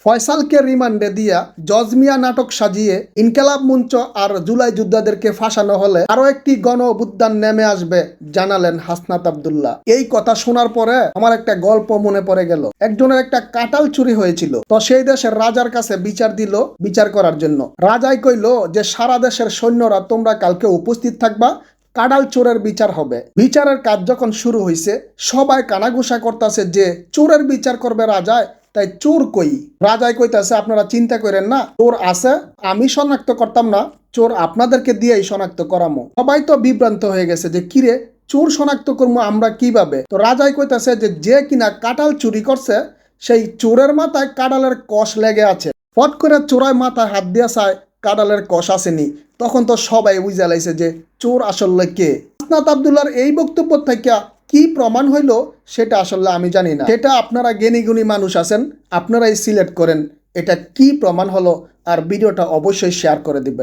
ফয়সালকে রিমান্ডে দিয়া জজ মিয়া নাটক সাজিয়ে ইনকিলাব মঞ্চ আর জুলাই যোদ্ধাদেরকে ফাঁসানো হলে আরো একটি গণ অভ্যুত্থান নেমে আসবে জানালেন হাসনাত আব্দুল্লাহ। এই কথা শোনার পরে আমার একটা গল্প মনে পড়ে গেল। একজনের একটা কাঁঠাল চুরি হয়েছিল, তো সেই দেশের রাজার কাছে বিচার দিল বিচার করার জন্য। রাজাই কইল যে সারা দেশের সৈন্যরা তোমরা কালকে উপস্থিত থাকবা, কাঁঠাল চোরের বিচার হবে। বিচারের কাজ যখন শুরু হয়েছে সবাই কানাঘুষা করতেছে যে চোরের বিচার করবে রাজায়, তাই চোর কই? রাজাই কইতাছে আপনারা চিন্তা করেন না, চোর আছে, আমি শনাক্ত করতাম না, চোর আপনাদেরকে দিয়েই শনাক্ত করামো। সবাই তো বিভ্রান্ত হয়ে গেছে যে কিরে চোর শনাক্ত করবো আমরা কিভাবে? তো রাজাই কইতাছে যে কিনা কাঁঠাল চুরি করছে সেই চোরের মাথায় কাঁঠালের কষ লেগে আছে। ফট করে চোরাই মাথায় হাত দিয়া চায় কাঁঠালের কষ আসেনি। তখন তো সবাই বুঝা লাইছে যে চোর আসলে কে। হাসনাত আব্দুল্লাহর এই বক্তব্য থেকে কি প্রমাণ হইল সেটা আসলে আমি জানি না। সেটা আপনারা জ্ঞানী গুণী মানুষ আছেন, আপনারাই সিলেক্ট করেন এটা কি প্রমাণ হলো। আর ভিডিওটা অবশ্যই শেয়ার করে দিবেন।